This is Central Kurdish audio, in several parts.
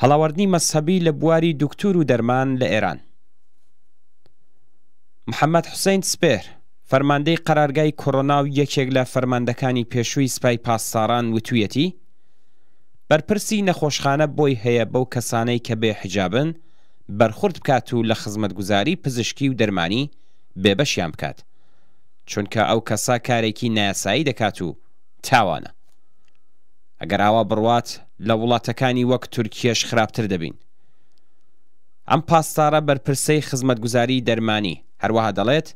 هەڵاوەردنی مەزهەبی لە بواری دوکتور و دەرمان لە ئێران. محەممەد حوسێن سپێر فەرماندەی قەرارگای کۆڕۆنا و یەکێک لە فەرماندەکانی پێشووی سوپای پاسداران وتوویەتی بەرپرسی نەخۆشخانە بۆی هەیە بەو کەسانەی کە بێ حیجابن بەرخورد بکات و لە خزمەتگوزاری پزیشکی و دەرمانی بێبەشیان بکات، چونکە ئەو کەسا کارێکی نایاسایی دەکات و تاوانە. ئەگەر ئاوا بڕوات لە وڵاتەکانی وەک تورکیەش خراپتر دەبین. ئەم پاسدارە بەرپرسەی خزمەتگوزاری دەرمانی هەروەها دەڵێت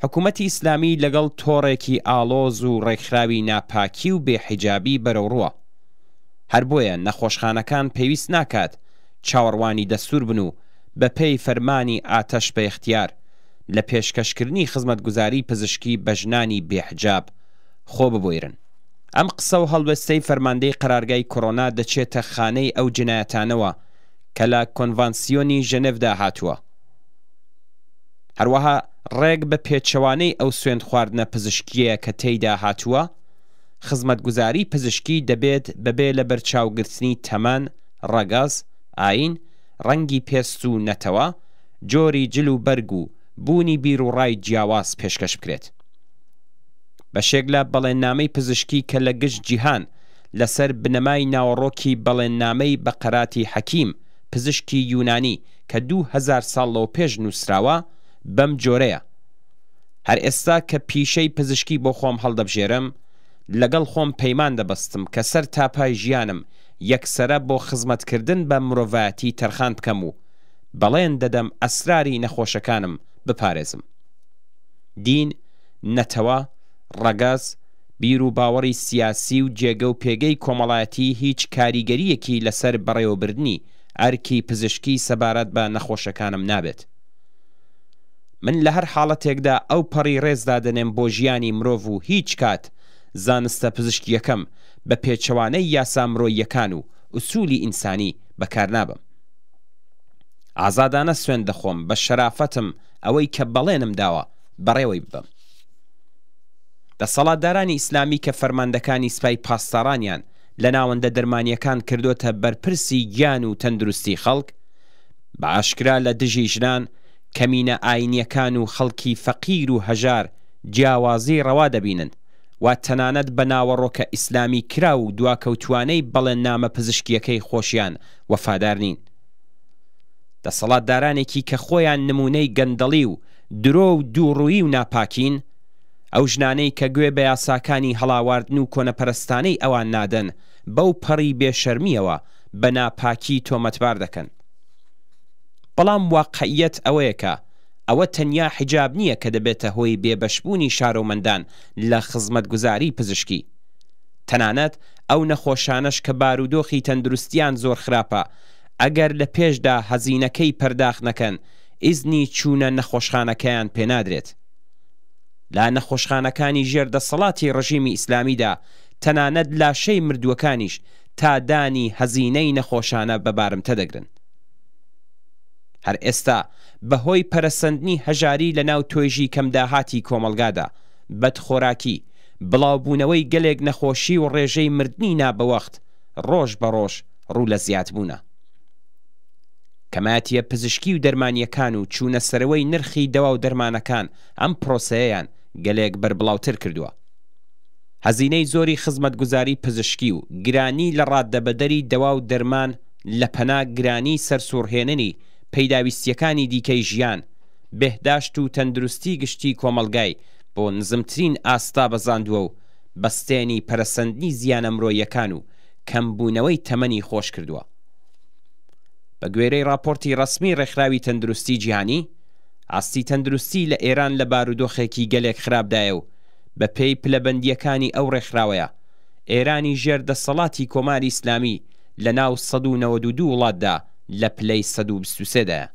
حکوومەتی ئیسلامی لەگەڵ تۆڕێکی ئاڵۆز و ڕێکخراوی ناپاکی و بێحیجابی بەرەوڕووە. هەر بۆیە نەخۆشخانەکان پێویست ناکات چاوەڕوانی دەستور بن و بەپێی فەرمانی ئاتەش بە اختیار لە پێشکەشکردنی خزمەتگوزاری پزیشکی بە ژنانی بێحجاب خۆ ببوێرن. ئەم قسە و هەڵوێستەی فەرماندەی قەرارگای کۆڕۆنا دەچێتە خانەی ئەو جنایەتانەوە کە لە کۆنڤانسیۆنی ژەنێڤدا هاتووە. هەروەها ڕێک بە پێچەوانەی ئەو سوێند خواردنە پزیشکیە کە تێیدا هاتووە، خزمەتگوزاری پزیشکی دەبێت بەبێ لە بەرچاوگرتنی تەمەن، ڕەگەز، ئاین، ڕەنگی پێست و نەتەوە، جۆری جل و بەرگ و بوونی بیر و ڕای جیاواز پێشکەش بکرێت. بەشێک لە بەڵێننامەی پزیشکی کە لە گشت جیهان لەسەر بنەمای ناوەڕۆکی بەڵێننامەی بەقەراتی حەکیم پزیشکی یونانی کە 2000 ساڵ لەوە پێش نووسراوە بەم جۆرەیە. هەر ئێستا کە پیشەی پزیشکی بۆ خۆم هەڵدەبژێرم، لەگەڵ خۆم پەیمان دەبەستم کە سەر تاپای ژیانم یەکسەرە بۆ خزمەتکردن بە مرۆڤایەتی تەرخان بکەم و بەڵێن دەدەم ئەسراری نەخۆشەکانم بپارێزم. دین، نەتەوە، ڕەگەز، بیر و باوەڕی سیاسی و جێگە و پێگەی کۆمەڵایەتی هیچ کاریگەریەکی لەسەر بەڕێوەبردنی ئەرکی پزیشکی سەبارەت بە نەخۆشەکانم نابێت. من لە هەر حاڵەتێکدا ئەو پەڕی ڕێزدا دەنێم بۆ ژیانی مرۆڤ و هیچ کات زانستە پزیشکیەکەم بە پێچەوانەی یاسا مرۆییەکان و ئوسولی ئینسانی بەکار نابم. ئازادانە سوێند دەخۆم بە شەرافەتم ئەوەی کە بەڵێنم داوە بەڕێوەی ببم. دەسەڵاتدارانی ئیسلامی کە فەرماندەکانی سوپای پاسدارانیان لە ناوەندە دەرمانیەکان کردوتە بەرپرسی گیان و تەندروستی خەڵک، بە ئاشکرا لە دژی ژنان، کەمینە ئاینیەکان و خەڵکی فەقیر و هەژار جیاوازی ڕەوا دەبینن و تەنانەت بە ناوەڕۆکە ئیسلامی کرا و دواکەوتوانەی بەڵێننامە پزیشکیەکەی خۆشیان وەفادار نین. دەسەڵاتدارانێکی کە خۆیان نمونەی گەندەڵی و درۆ و دووڕووی و ناپاکین، ئەو ژنانەی کە گوێ بە یاساکانی هەڵاواردن و کۆنەپەرستانەی ئەوان نادەن بەو پەڕی بێشەرمیەوە بە ناپاکی تۆمەتبار دەکەن. بەڵام واقعیەت ئەوەیەکە ئەوە تەنیا حیجاب نییە کە دەبێتە هۆی بێبەشبوونی شارۆمەندان لە خزمەتگوزاری پزیشکی. تەنانەت ئەو نەخۆشانەش کە بارودۆخی تەندروستیان زۆر خراپە، ئەگەر لە پێشدا هەزینەکەی پەرداخ نەکەن، ئیزنی چوونە نەخۆشخانەکەیان پێنادرێت. لا نەخۆشخانەکانی ژێردەسەڵاتی ڕژیمی ئیسلامیدا تەنانەت لاشەی مردووەکانیش تا دانی هەزینەی نەخۆشانە بەبارمتە دەگرن. هەر ئێستا بەهۆی پەرەسەندنی هەژاری لە ناو تۆیژی کەمداهاتی کۆمەلگادا، بەدخۆراکی، بڵاوبوونەوەی گەلێک نەخۆشی و ڕێژەی مردنی نابەوەخت ڕۆژ بە ڕۆژ ڕوو لە زیادبوونە. کەماتیە پزیشکی و دەرمانیەکان و چوونە سەرەوەی نرخی دەوا و دەرمانەکان ئەم پرۆسەیەیان گەلێک بەربڵاوتر کردووە. هەزینەی زۆری خزمەتگوزاری پزیشکی و گرانی لە ڕاددەبەدەری دەوا و دەرمان لە پەنا گرانی سەرسوڕهێننی پەیداویستیەکانی دیکەی ژیان، بێهداشت و تەندروستی گشتی کۆمەلگای بۆ نزمترین ئاستا بەزاندووە و بەستێنی پەرەسەندنی زیانە مرۆییەکان و کەمبوونەوەی تەمەنی خۆش کردووە. بە گوێرەی راپۆرتی ڕەسمی ڕێکخراوی تەندروستی جیهانی، ئاستی تەندروستی لە ئێران لە بارودۆخێکی گەلێک خراپدایە و بە پێی پلەبەندیەکانی ئەو ڕێکخراوەیە ئێرانی ژێر دەسەڵاتی کۆماری ئیسلامی لە ناو 192 وڵاتدا لە پلەی 123دایە.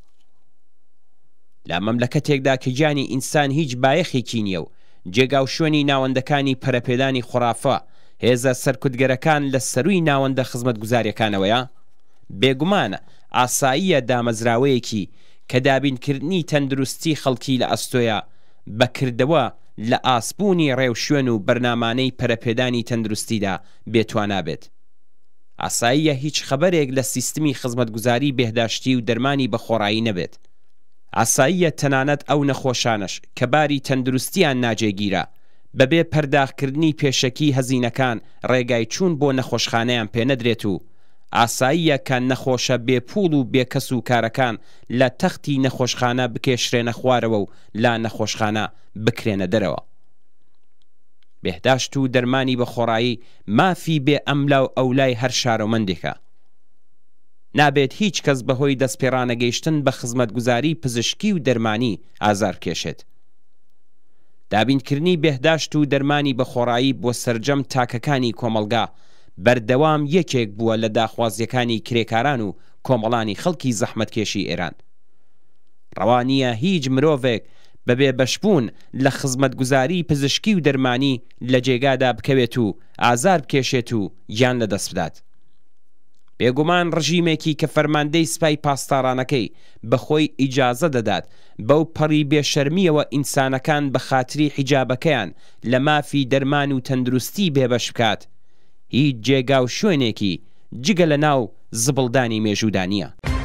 لە مەملەکەتێکدا کە گیانی ئینسان هیچ بایەخێکی نییە و جێگا و شوێنی ناوەندەکانی پەرەپێدانی خوڕافە هێزە سەرکوتگەرەکان لە سەرووی ناوەندە خزمەتگوزاریەکانەوەیە، بێگومانە ئاساییە دامەزراوەیەکی کە دابینکردنی تەندروستی خەڵکی لە ئەستۆیە بەکردەوە لە ئاسبوونی ڕێوشوێن و بەرنامانەی پەرەپێدانی تەندروستیدا بێتوانابێت. ئاساییە هیچ خەبەرێک لە سیستمی خزمەتگوزاری بێهداشتی و دەرمانی بەخۆڕایی نەبێت. ئاساییە تەنانەت ئەو نەخۆشانش کە باری تەندروستیان ناجێگیرە بەبێ پەرداخکردنی پێشەکی هەزینەکان ڕێگای چوون بۆ نەخۆشخانەیان پێنەدرێت و ئاساییە کە نەخۆشە بێپوڵ و بێکەس و کارەکان لە تەختی نەخۆشخانە بکێشرێنە خوارەوە و لا نەخۆشخانە بکرێنە دەرەوە. بێهداشت و دەرمانی بەخۆڕایی مافی بێ ئەملا و ئەولای هەر شارۆمەندێکە. نابێت هیچ کەس بەهۆی دەستپێڕانەگەیشتن بە خزمەتگوزاری پزیشکی و دەرمانی ئازار بکێشێت. دابینکردنی بێهداشت و دەرمانی بەخۆڕایی بۆ سەرجەم تاکەکانی کۆمەلگا بەردەوام یەکێک بووە لە داخوازیەکانی کرێکاران و کۆمەڵانی خەڵکی زەحمەتکێشی ئێران. ڕەوا نییە هیچ مرۆڤێک بەبێ بەشبوون لە خزمەتگوزاری پزیشکی و دەرمانی لە جێگادا بکەوێت و ئازار بکێشێت و یان لەدەست بدات. بێگومان ڕژیمێکی کە فەرماندەی سپای پاسدارانەکەی بەخۆی ئیجازە دەدات بەو پەڕی بێشەرمیەوە ئینسانەکان بە خاتری حیجابەکەیان لە مافی دەرمان و تەندروستی بێبەش بکات، هیچ جێگا و شوێنێکی جگە لە ناو زبڵدانی مێژوودانیە.